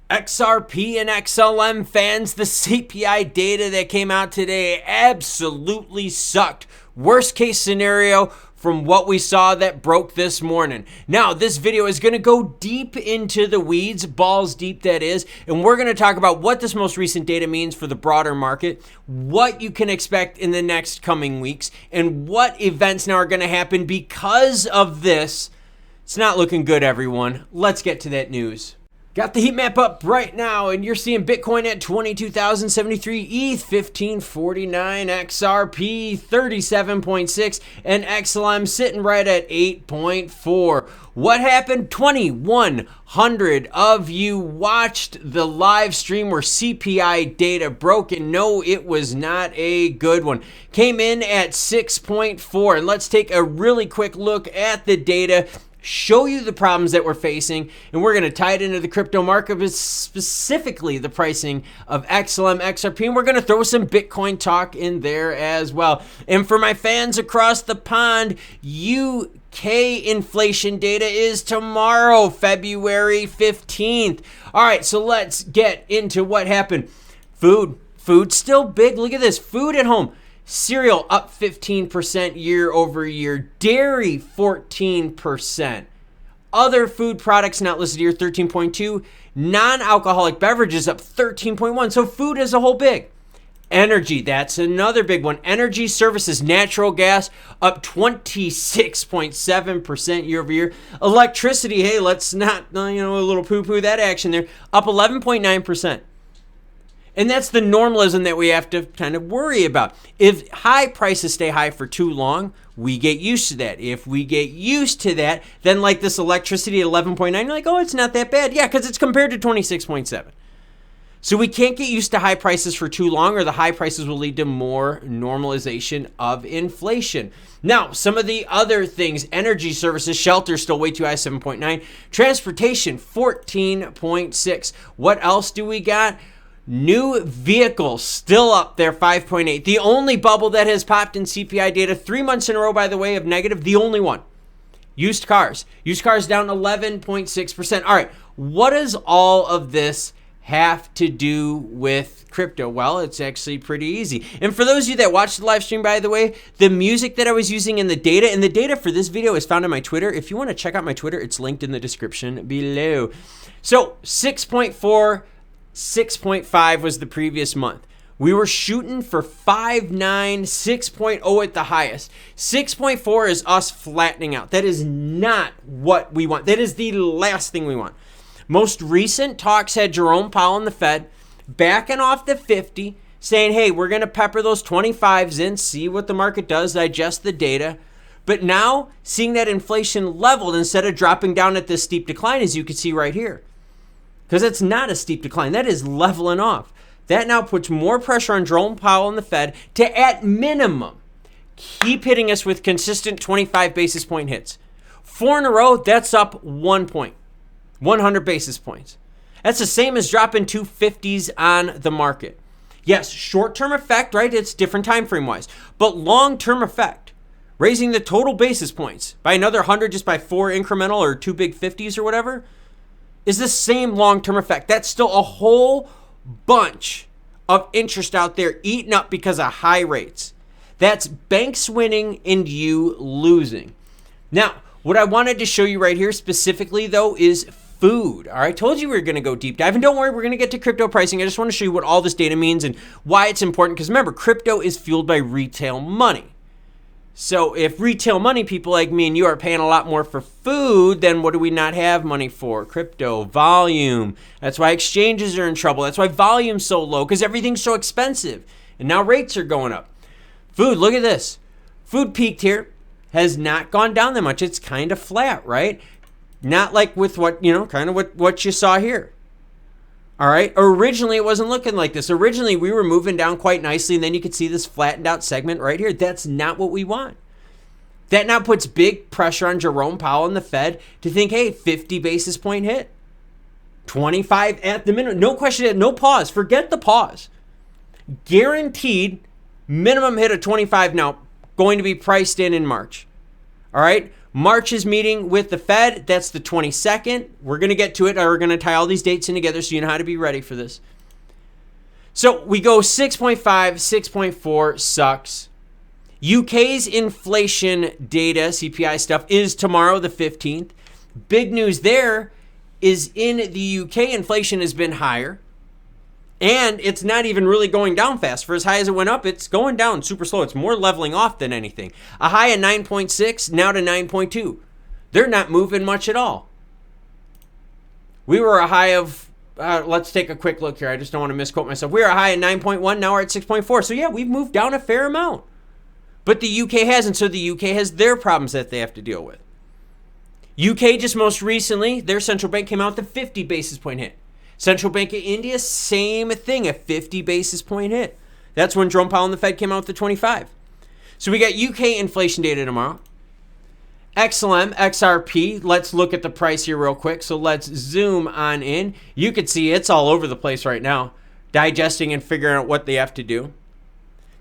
XRP and XLM fans, the CPI data that came out today absolutely sucked. Worst case scenario from what we saw that broke this morning. Now, this video is going to go deep into the weeds, balls deep that is, and we're going to talk about what this most recent data means for the broader market, what you can expect in the next coming weeks, and what events now are going to happen because of this. It's not looking good, everyone. Let's get to that news. Got the heat map up right now, and you're seeing Bitcoin at 22,073, ETH 1549, XRP 37.6, and XLM sitting right at 8.4. What happened? 2,100 of you watched the live stream where CPI data broke, and no, it was not a good one. Came in at 6.4, and let's take a really quick look at the data, show you the problems that we're facing, and we're going to tie it into the crypto market, but specifically the pricing of XLM, XRP, and we're going to throw some Bitcoin talk in there as well. And for my fans across the pond, UK inflation data is tomorrow, February 15th. All right, so let's get into what happened. Food still big. Look at this. Food at home. Cereal up 15% year over year. Dairy 14%. Other food products not listed here 13.2. Non-alcoholic beverages up 13.1. So food as a whole big. Energy, that's another big one. Energy services, natural gas up 26.7% year over year. Electricity, hey, let's not a little poo-poo that action there. Up 11.9%. And that's the normalism that we have to kind of worry about. If high prices stay high for too long, we get used to that. If we get used to that, then like this electricity at 11.9, you're like, oh, it's not that bad. Yeah, because it's compared to 26.7. So we can't get used to high prices for too long, or the high prices will lead to more normalization of inflation. Now, some of the other things, energy services, shelter still way too high, 7.9. Transportation, 14.6. What else do we got? New vehicles still up there, 5.8. The only bubble that has popped in CPI data 3 months in a row, by the way, of negative, the only one. Used cars. Used cars down 11.6%. All right, what does all of this have to do with crypto? Well, it's actually pretty easy. And for those of you that watched the live stream, by the way, the music that I was using in the data for this video is found on my Twitter. If you want to check out my Twitter, it's linked in the description below. So 6.4, 6.5 was the previous month. We were shooting for 5.9, 6.0 at the highest. 6.4 is us flattening out. That is not what we want. That is the last thing we want. Most recent talks had Jerome Powell and the Fed backing off the 50, saying, hey, we're going to pepper those 25s in, see what the market does, digest the data. But now, seeing that inflation leveled instead of dropping down at this steep decline, as you can see right here. Because it's not a steep decline. That is leveling off. That now puts more pressure on Jerome Powell and the Fed to, at minimum, keep hitting us with consistent 25 basis point hits. 4 in a row, that's up 1 point. 100 basis points. That's the same as dropping 250s on the market. Yes, short-term effect, right? It's different time frame-wise. But long-term effect, raising the total basis points by another 100 just by 4 incremental or 2 big 50s or whatever, is the same long-term effect. That's still a whole bunch of interest out there eaten up because of high rates. That's banks winning and you losing. Now, what I wanted to show you right here specifically, though, is food. All right, told you we were going to go deep dive. And don't worry, we're going to get to crypto pricing. I just want to show you what all this data means and why it's important. Because remember, crypto is fueled by retail money. So if retail money people like me and you are paying a lot more for food, then what do we not have money for? Crypto, volume. That's why exchanges are in trouble. That's why volume's so low, because everything's so expensive. And now rates are going up. Food, look at this. Food peaked here, has not gone down that much. It's kind of flat, right? Not like with what you saw here. All right. Originally, it wasn't looking like this. Originally, we were moving down quite nicely, and then you could see this flattened out segment right here. That's not what we want. That now puts big pressure on Jerome Powell and the Fed to think, hey, 50 basis point hit. 25 at the minimum. No question, no pause. Forget the pause. Guaranteed minimum hit of 25 now, going to be priced in March. All right. March is meeting with the Fed. That's the 22nd. We're going to get to it. We're going to tie all these dates in together so you know how to be ready for this. So we go 6.5, 6.4 sucks. UK's inflation data, CPI stuff, is tomorrow, the 15th. Big news there is in the UK, inflation has been higher. And it's not even really going down fast. For as high as it went up, it's going down super slow. It's more leveling off than anything. A high of 9.6, now to 9.2. They're not moving much at all. We were a high of, let's take a quick look here. I just don't want to misquote myself. We were a high of 9.1, now we're at 6.4. So yeah, we've moved down a fair amount. But the UK hasn't, so the UK has their problems that they have to deal with. UK just most recently, their central bank came out with a 50 basis point hit. Central Bank of India, same thing, a 50 basis point hit. That's when Jerome Powell and the Fed came out with the 25. So we got UK inflation data tomorrow. XLM, XRP, let's look at the price here real quick. So let's zoom on in. You can see it's all over the place right now, digesting and figuring out what they have to do.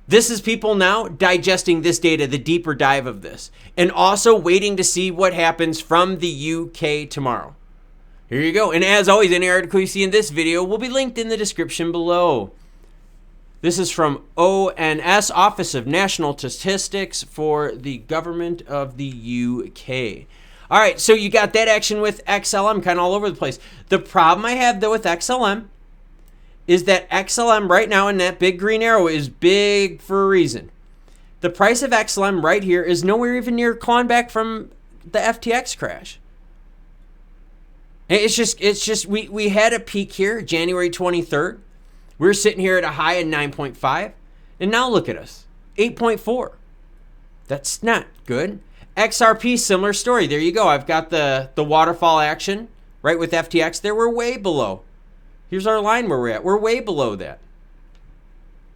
This is people now digesting this data, the deeper dive of this, and also waiting to see what happens from the UK tomorrow. Here you go. And as always, any article you see in this video will be linked in the description below. This is from ONS, Office of National Statistics for the government of the UK. All right, so you got that action with XLM kind of all over the place. The problem I have, though, with XLM is that XLM right now in that big green arrow is big for a reason. The price of XLM right here is nowhere even near clawing back from the FTX crash. It's just we had a peak here, January 23rd. We're sitting here at a high of 9.5. And now look at us, 8.4. That's not good. XRP, similar story. There you go. I've got the waterfall action, right, with FTX. There we're way below. Here's our line where we're at. We're way below that.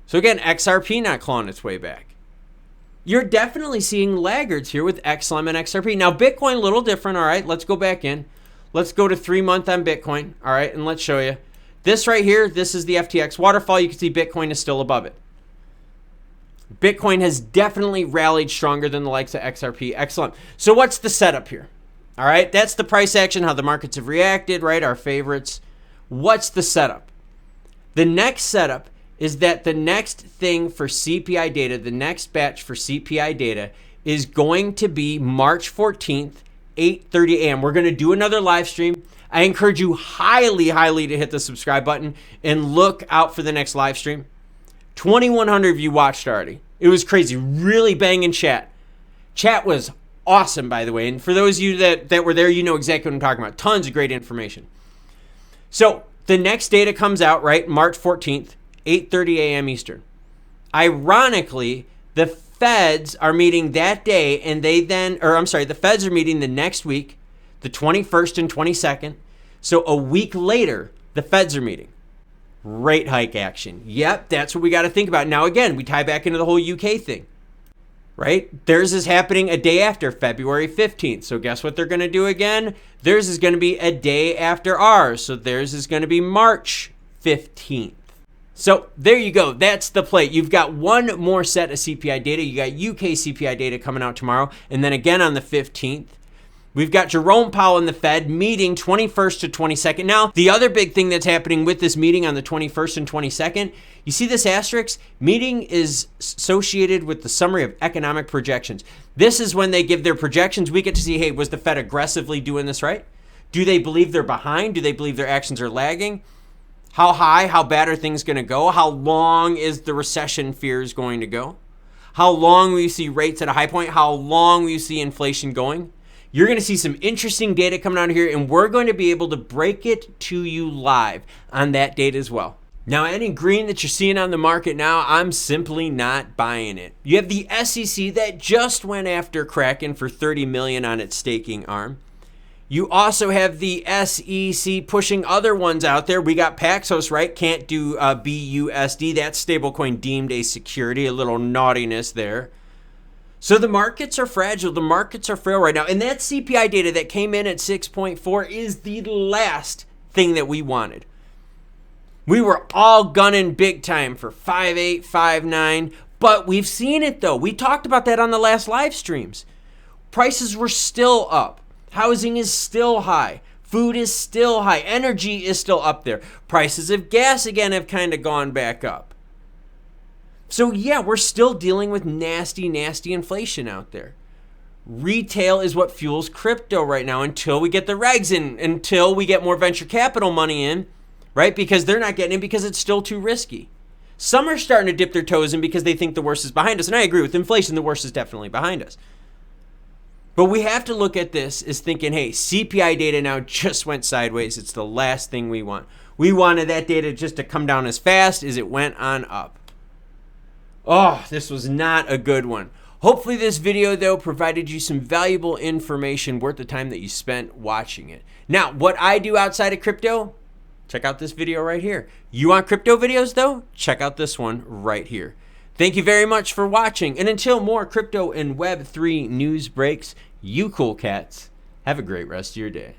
So again, XRP not clawing its way back. You're definitely seeing laggards here with XLM and XRP. Now, Bitcoin, a little different, all right? Let's go back in. Let's go to 3 month on Bitcoin, all right, and let's show you. This right here, this is the FTX waterfall. You can see Bitcoin is still above it. Bitcoin has definitely rallied stronger than the likes of XRP. Excellent. So what's the setup here? All right, that's the price action, how the markets have reacted, right, our favorites. What's the setup? The next setup is that the next thing for CPI data, the next batch for CPI data is going to be March 14th, 8:30 a.m. We're going to do another live stream. I encourage you highly to hit the subscribe button and look out for the next live stream. 2,100 of you watched already. It was crazy. Really banging chat. Chat was awesome, by the way. And for those of you that were there, you know exactly what I'm talking about. Tons of great information. So the next data comes out, right? March 14th, 8:30 a.m. Eastern. Ironically, the Feds are meeting that day, and the Feds are meeting the next week, the 21st and 22nd. So a week later, the Feds are meeting. Rate hike action. Yep, that's what we got to think about. Now, again, we tie back into the whole UK thing, right? Theirs is happening a day after, February 15th. So guess what they're going to do again? Theirs is going to be a day after ours. So theirs is going to be March 15th. So there you go. That's the play. You've got one more set of CPI data. You got UK CPI data coming out tomorrow. And then again on the 15th. We've got Jerome Powell and the Fed meeting 21st to 22nd. Now, the other big thing that's happening with this meeting on the 21st and 22nd, you see this asterisk? Meeting is associated with the summary of economic projections. This is when they give their projections. We get to see, hey, was the Fed aggressively doing this right? Do they believe they're behind? Do they believe their actions are lagging? How high, how bad are things going to go? How long is the recession fears going to go? How long will you see rates at a high point? How long will you see inflation going? You're going to see some interesting data coming out here, and we're going to be able to break it to you live on that data as well. Now, any green that you're seeing on the market now, I'm simply not buying it. You have the SEC that just went after Kraken for $30 million on its staking arm. You also have the SEC pushing other ones out there. We got Paxos, right? Can't do BUSD. That's stablecoin deemed a security. A little naughtiness there. So the markets are fragile. The markets are frail right now. And that CPI data that came in at 6.4 is the last thing that we wanted. We were all gunning big time for 5.8, 5.9, but we've seen it though. We talked about that on the last live streams. prices were still up. Housing is still high. Food is still high. Energy is still up there. Prices of gas, again, have kind of gone back up. So yeah, we're still dealing with nasty, nasty inflation out there. Retail is what fuels crypto right now until we get the regs in, until we get more venture capital money in, right? Because they're not getting in because it's still too risky. Some are starting to dip their toes in because they think the worst is behind us. And I agree with inflation, the worst is definitely behind us. But we have to look at this as thinking, hey, CPI data now just went sideways. It's the last thing we want. We wanted that data just to come down as fast as it went on up. Oh, this was not a good one. Hopefully this video, though, provided you some valuable information worth the time that you spent watching it. Now, what I do outside of crypto, check out this video right here. You want crypto videos, though? Check out this one right here. Thank you very much for watching. And until more crypto and Web3 news breaks, you cool cats, have a great rest of your day.